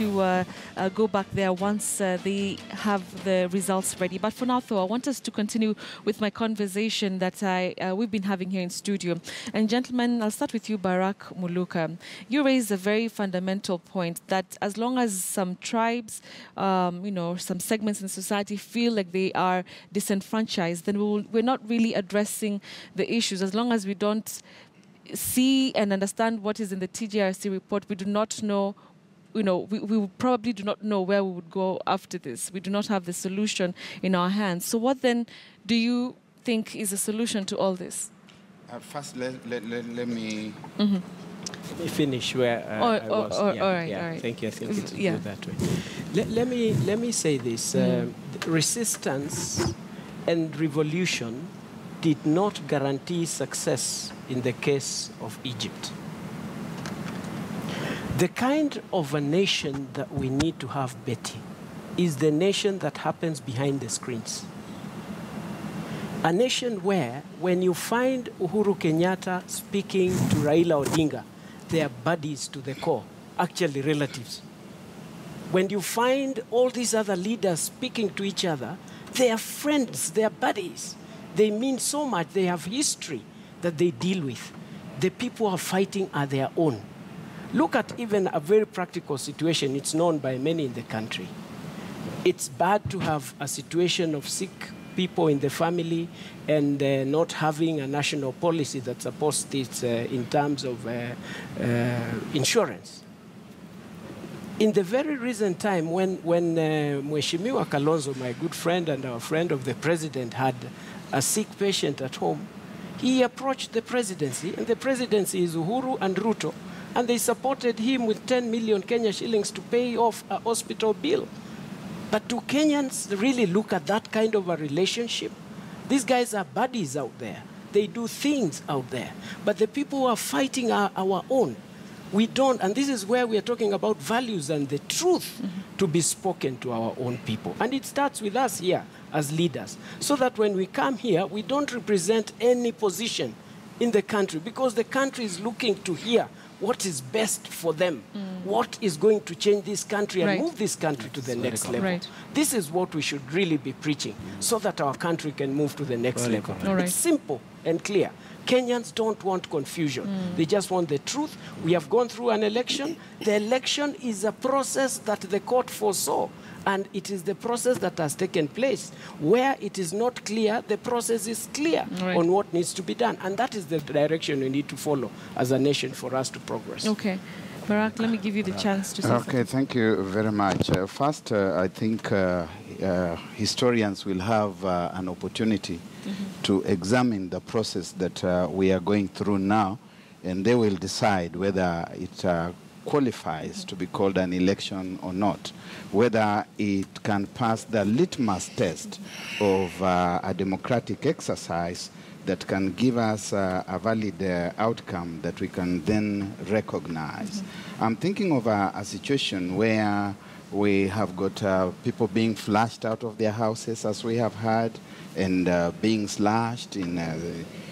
to go back there once they have the results ready. But for now, though, I want us to continue with my conversation that we've been having here in studio. And gentlemen, I'll start with you, Barak Muluka. You raised a very fundamental point that as long as some tribes, some segments in society feel like they are disenfranchised, then we're not really addressing the issues. As long as we don't see and understand what is in the TJRC report, we do not know, we probably do not know where we would go after this. We do not have the solution in our hands. So what then do you think is a solution to all this? First, let me... Mm-hmm. Let me finish where I was. All right. Thank you. I think it's good that way. Let me say this. Resistance and revolution did not guarantee success in the case of Egypt. The kind of a nation that we need to have, Betty, is the nation that happens behind the screens. A nation where, when you find Uhuru Kenyatta speaking to Raila Odinga, they are buddies to the core, actually relatives. When you find all these other leaders speaking to each other, they are friends, they are buddies. They mean so much, they have history that they deal with. The people who are fighting are their own. Look at even a very practical situation. It's known by many in the country. It's bad to have a situation of sick people in the family and not having a national policy that supports this in terms of insurance. In the very recent time when Mheshimiwa Kalonzo, my good friend and our friend of the president, had a sick patient at home, he approached the presidency, and the presidency is Uhuru and Ruto, and they supported him with 10 million Kenya shillings to pay off a hospital bill. But do Kenyans really look at that kind of a relationship? These guys are buddies out there. They do things out there. But the people who are fighting are our own. We don't, and this is where we are talking about values and the truth to be spoken to our own people. And it starts with us here as leaders, so that when we come here, we don't represent any position in the country, because the country is looking to hear what is best for them, what is going to change this country and move this country to the next level. Right. This is what we should really be preaching, so that our country can move to the next level. It's simple and clear. Kenyans don't want confusion. They just want the truth. We have gone through an election. The election is a process that the court foresaw, and it is the process that has taken place. Where it is not clear, the process is clear on what needs to be done. And that is the direction we need to follow as a nation for us to progress. Okay. Barak, let me give you the chance to say something. Okay, thank you very much. First, I think historians will have an opportunity to examine the process that we are going through now, and they will decide whether it qualifies to be called an election or not, whether it can pass the litmus test of a democratic exercise that can give us a valid outcome that we can then recognize. I'm thinking of a situation where we have got people being flushed out of their houses, as we have heard, and being slashed in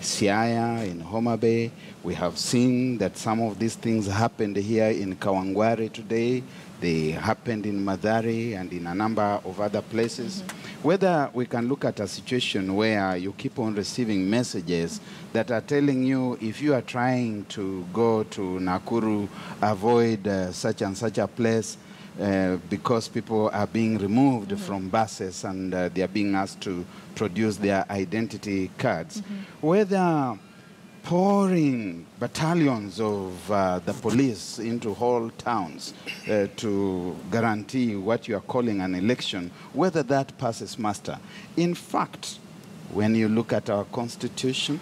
Siaya, in Homa Bay. We have seen that some of these things happened here in Kawangware today. They happened in Mathare and in a number of other places. Whether we can look at a situation where you keep on receiving messages that are telling you, if you are trying to go to Nakuru, avoid such and such a place, because people are being removed from buses and they are being asked to produce their identity cards. Whether pouring battalions of the police into whole towns to guarantee what you are calling an election, whether that passes muster. In fact, when you look at our Constitution,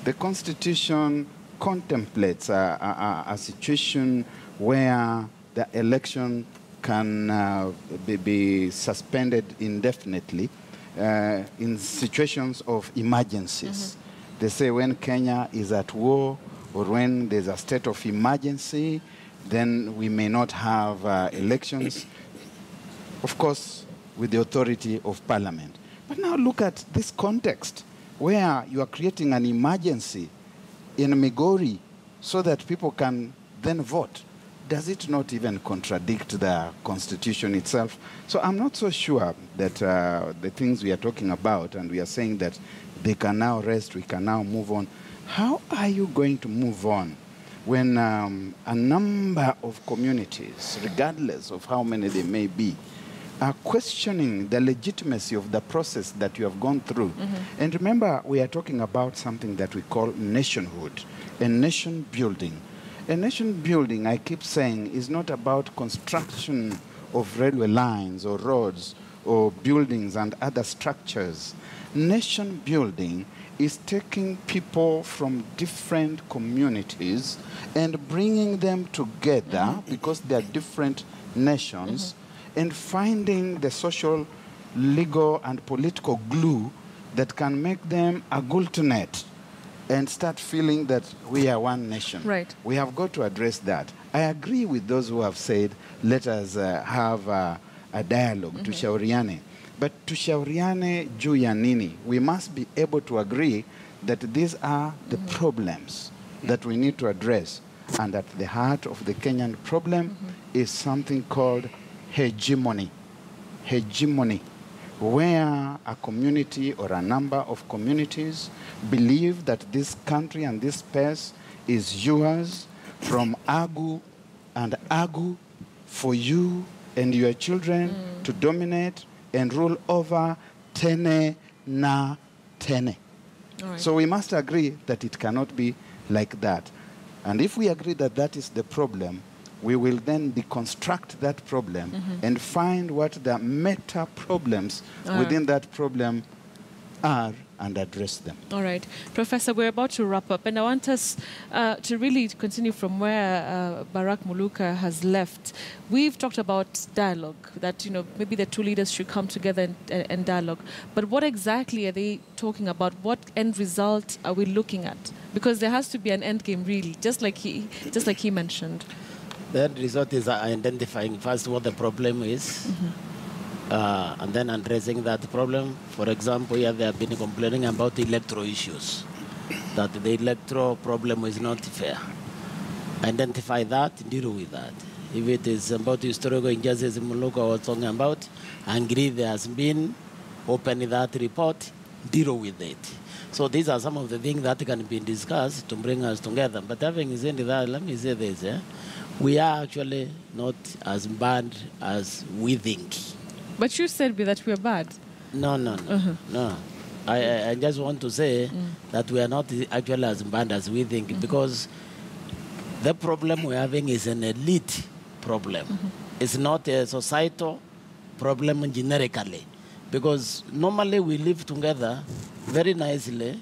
the Constitution contemplates a situation where the election can be suspended indefinitely in situations of emergencies. They say when Kenya is at war or when there's a state of emergency, then we may not have elections, of course, with the authority of Parliament. But now look at this context where you are creating an emergency in Migori so that people can then vote. does it not even contradict the Constitution itself? So I'm not so sure that the things we are talking about, and we are saying that they can now rest, we can now move on. How are you going to move on when a number of communities, regardless of how many they may be, are questioning the legitimacy of the process that you have gone through? And remember, we are talking about something that we call nationhood and nation building. And nation building, I keep saying, is not about construction of railway lines or roads or buildings and other structures. Nation building is taking people from different communities and bringing them together because they are different nations, and finding the social, legal, and political glue that can make them agglutinated and start feeling that we are one nation. Right. We have got to address that. I agree with those who have said, let us have a dialogue, tushauriane. But tushauriane juu ya nini? We must be able to agree that these are the problems that we need to address. And at the heart of the Kenyan problem is something called hegemony. Hegemony, where a community or a number of communities believe that this country and this space is yours from Agu and Agu for you and your children to dominate and rule over tene na tene. Right. So we must agree that it cannot be like that. And if we agree that that is the problem, we will then deconstruct that problem and find what the meta problems within that problem are and address them. All right. Professor, we're about to wrap up, and I want us to really continue from where Barack Muluka has left. We've talked about dialogue, that, you know, maybe the two leaders should come together and dialogue. But what exactly are they talking about? What end result are we looking at? Because there has to be an end game, really, just like he mentioned. The end result is identifying first what the problem is, and then addressing that problem. For example, here they have been complaining about electoral issues, that the electoral problem is not fair. Identify that, deal with that. If it is about historical injustice Muluka was talking about, agree there has been, open that report, deal with it. So these are some of the things that can be discussed to bring us together. But having said that, let me say this. We are actually not as bad as we think. But you said that we are bad. No. I just want to say that we are not actually as bad as we think, because the problem we're having is an elite problem. It's not a societal problem generically. Because normally we live together very nicely.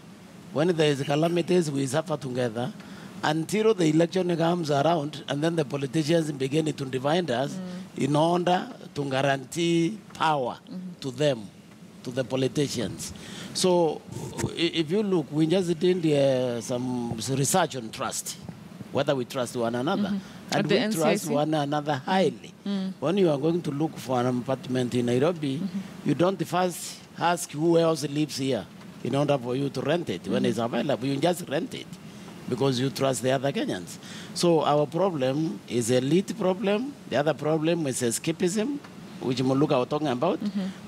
When there is calamities, we suffer together until the election comes around, and then the politicians begin to divide us in order to guarantee power to them, to the politicians. So if you look, we just did some research on trust, whether we trust one another. And we trust one another highly. When you are going to look for an apartment in Nairobi, you don't first ask who else lives here in order for you to rent it. When it's available, you just rent it because you trust the other Kenyans. So our problem is a elite problem. The other problem is escapism, which Muluka was talking about.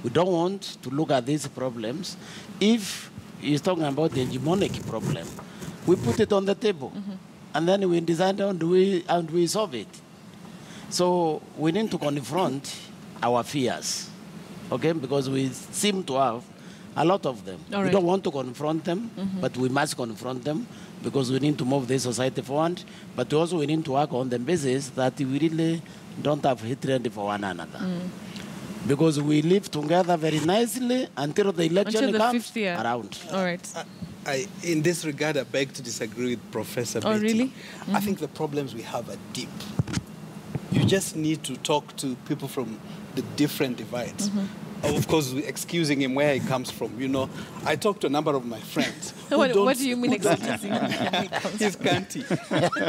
We don't want to look at these problems. If he's talking about the hegemonic problem, we put it on the table. And then we decide how do we solve it. So we need to confront our fears, okay? Because we seem to have a lot of them. All right. We don't want to confront them, but we must confront them because we need to move this society forward. But also we need to work on the basis that we really don't have hatred for one another. Because we live together very nicely until the election comes around. All right. In this regard, I beg to disagree with Professor Betty. Oh, really? I think the problems we have are deep. You just need to talk to people from the different divides. Of course, excusing him where he comes from. You know, I talk to a number of my friends. What do you mean excusing him? His country.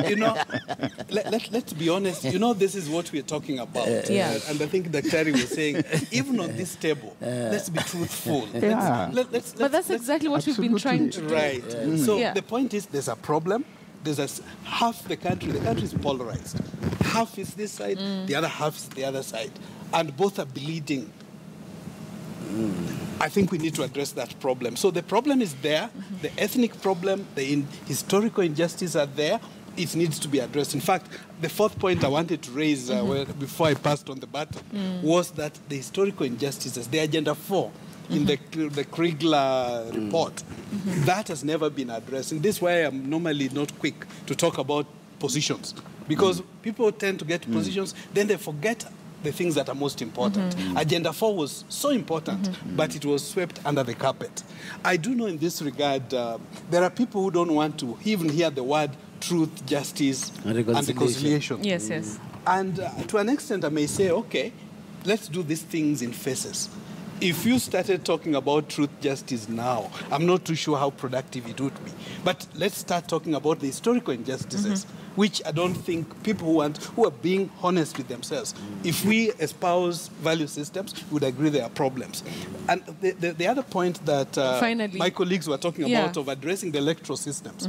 You know, let's be honest. You know, this is what we're talking about. And I think Daktari was saying, even on this table, let's be truthful. But that's exactly what we've been trying to do. Right. So the point is, there's a problem. half the country is polarized. Half is this side, the other half is the other side. And both are bleeding. I think we need to address that problem. So the problem is there. The ethnic problem, the historical injustices are there. It needs to be addressed. In fact, the fourth point I wanted to raise before I passed on the baton was that the historical injustices, the Agenda 4 in the Kriegler report, that has never been addressed. And this is why I'm normally not quick to talk about positions. Because people tend to get positions, then they forget the things that are most important. Agenda 4 was so important, but it was swept under the carpet. I do know in this regard, there are people who don't want to even hear the word truth, justice, and reconciliation. Yes, yes. And to an extent, I may say, okay, let's do these things in phases. If you started talking about truth, justice now, I'm not too sure how productive it would be. But let's start talking about the historical injustices, which I don't think people who are being honest with themselves. If we espouse value systems, we would agree there are problems. And the other point that my colleagues were talking about of addressing the electoral systems,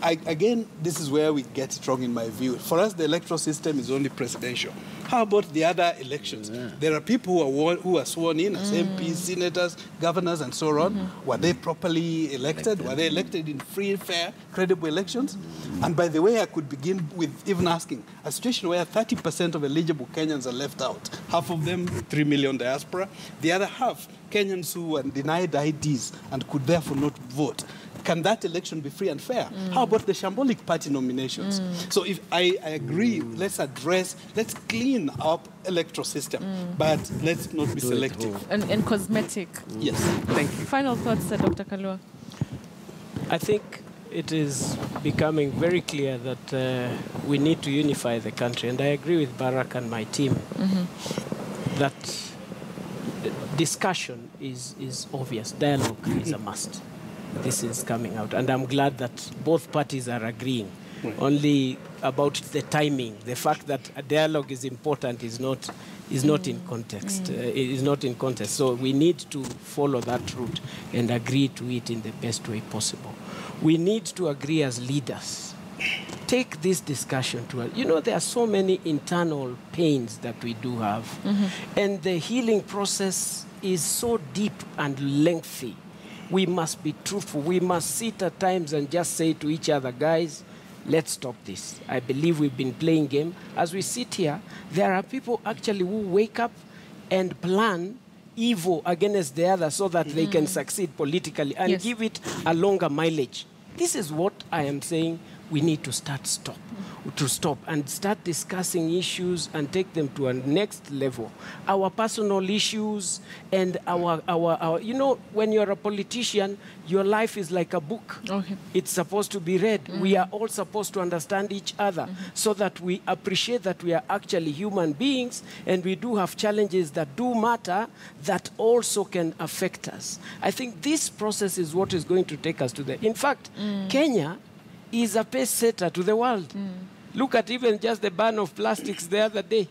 again, this is where we get it wrong in my view. For us, the electoral system is only presidential. How about the other elections? There are people who are sworn in as MPs, senators, governors, and so on. Were they properly elected? Were they elected in free, fair, credible elections? And by the way, I could begin with even asking, a situation where 30% of eligible Kenyans are left out, half of them 3 million diaspora, the other half Kenyans who are denied IDs and could therefore not vote. Can that election be free and fair? How about the shambolic party nominations? So if I agree, let's clean up electoral system, but let's not be selective. And cosmetic. Yes, thank you. Final thoughts, Dr. Kalua? I think it is becoming very clear that we need to unify the country. And I agree with Barak and my team that discussion is obvious. Dialogue is a must. This is coming out. And I'm glad that both parties are agreeing. Only about the timing, the fact that a dialogue is important is not in context. Is not in context. So we need to follow that route and agree to it in the best way possible. We need to agree as leaders. Take this discussion to there are so many internal pains that we do have. And the healing process is so deep and lengthy. We must be truthful. We must sit at times and just say to each other, guys, let's stop this. I believe we've been playing game. As we sit here, there are people actually who wake up and plan evil against the other so that they can succeed politically and give it a longer mileage. This is what I am saying we need to stop and start discussing issues and take them to a next level. Our personal issues and our when you're a politician, your life is like a book. It's supposed to be read. We are all supposed to understand each other so that we appreciate that we are actually human beings and we do have challenges that do matter that also can affect us. I think this process is what is going to take us to the... In fact, Kenya is a pace setter to the world. Look at even just the ban of plastics the other day.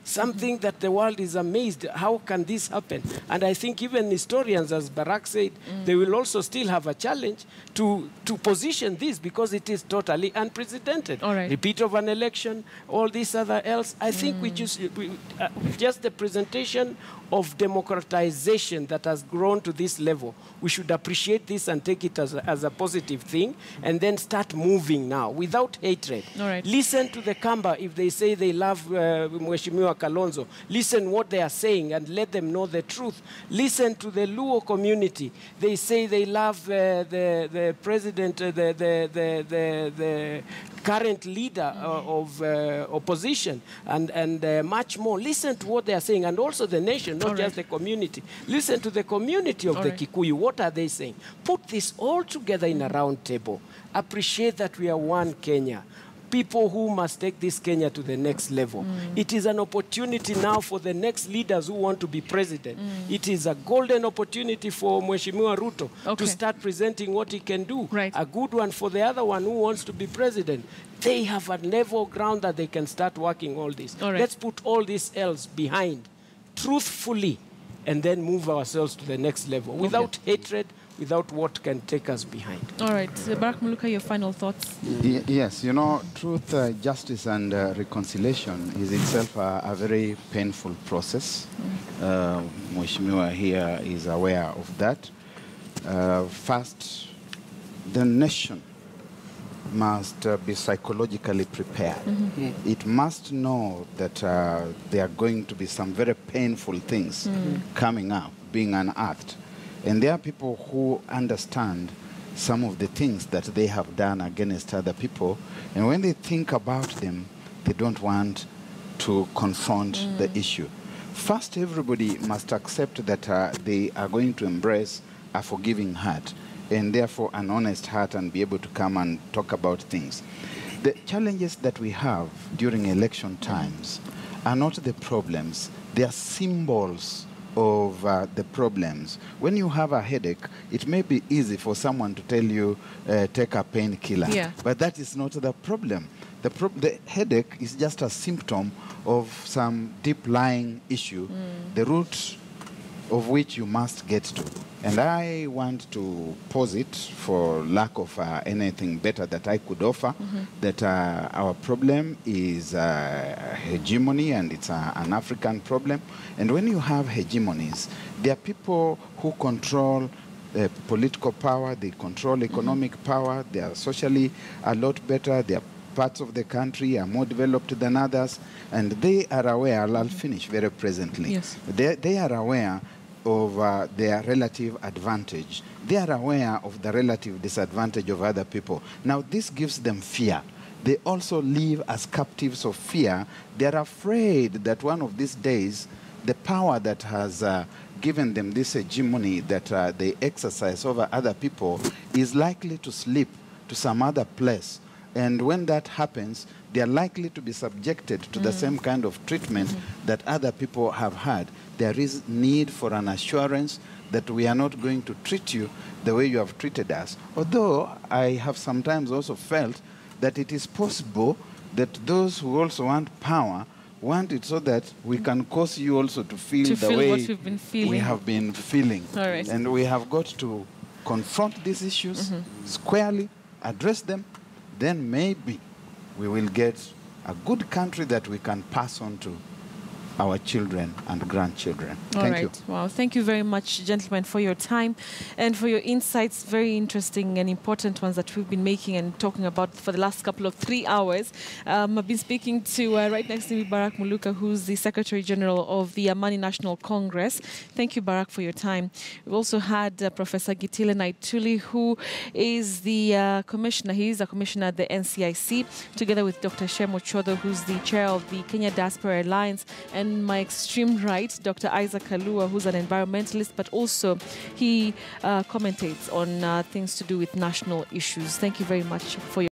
Something that the world is amazed, how can this happen? And I think even historians, as Barak said, they will also still have a challenge to position this because it is totally unprecedented. Repeat of an election, all this other else. I think we just the presentation of democratization that has grown to this level. We should appreciate this and take it as a positive thing and then start moving now without hatred. Listen to the Kamba if they say they love Mheshimiwa Kalonzo. Listen what they are saying and let them know the truth. Listen to the Luo community. They say they love the president, the current leader of opposition and much more. Listen to what they are saying and also the nation, not just the community. Listen to the community of the Kikuyu. What are they saying? Put this all together in a round table. Appreciate that we are one Kenya. People who must take this Kenya to the next level. It is an opportunity now for the next leaders who want to be president. It is a golden opportunity for Mheshimiwa Ruto to start presenting what he can do. A good one for the other one who wants to be president. They have a level ground that they can start working all this. Let's put all this else behind, truthfully, and then move ourselves to the next level without hatred, without what can take us behind. All right. Barack Muluka, your final thoughts? Yes, you know, truth, justice, and reconciliation is itself a very painful process. Mheshimiwa here is aware of that. First, the nation must be psychologically prepared. It must know that there are going to be some very painful things coming up, being unearthed. And there are people who understand some of the things that they have done against other people. And when they think about them, they don't want to confront the issue. First, everybody must accept that they are going to embrace a forgiving heart, and therefore an honest heart, and be able to come and talk about things. The challenges that we have during election times are not the problems. They are symbols of the problems. When you have a headache, it may be easy for someone to tell you, take a painkiller. Yeah. But that is not the problem. The headache is just a symptom of some deep-lying issue, the root of which you must get to. And I want to posit, for lack of anything better that I could offer, that our problem is hegemony, and it's an African problem. And when you have hegemonies, there are people who control political power, they control economic power, they are socially a lot better, they are parts of the country are more developed than others, and they are aware, I'll finish very presently, Yes. They are aware of their relative advantage. They are aware of the relative disadvantage of other people. Now, this gives them fear. They also live as captives of fear. They are afraid that one of these days, the power that has given them this hegemony that they exercise over other people is likely to slip to some other place. And when that happens, they are likely to be subjected to the same kind of treatment that other people have had. There is need for an assurance that we are not going to treat you the way you have treated us. Although I have sometimes also felt that it is possible that those who also want power want it so that we can cause you also to feel the way what you've been feeling. we have been feeling. All right. And we have got to confront these issues squarely, address them, then maybe we will get a good country that we can pass on to our children and grandchildren. Thank you. Wow. Thank you very much, gentlemen, for your time and for your insights. Very interesting and important ones that we've been making and talking about for the last couple of 3 hours. I've been speaking to, right next to me, Barack Muluka, who's the Secretary General of the Amani National Congress. Thank you, Barack, for your time. We've also had Professor Gitile Naituli, who is the commissioner. He is a commissioner at the NCIC, together with Dr. Shemo Chodho, who's the chair of the Kenya Diaspora Alliance, and my extreme right, Dr. Isaac Kalua, who's an environmentalist, but also he commentates on things to do with national issues. Thank you very much for your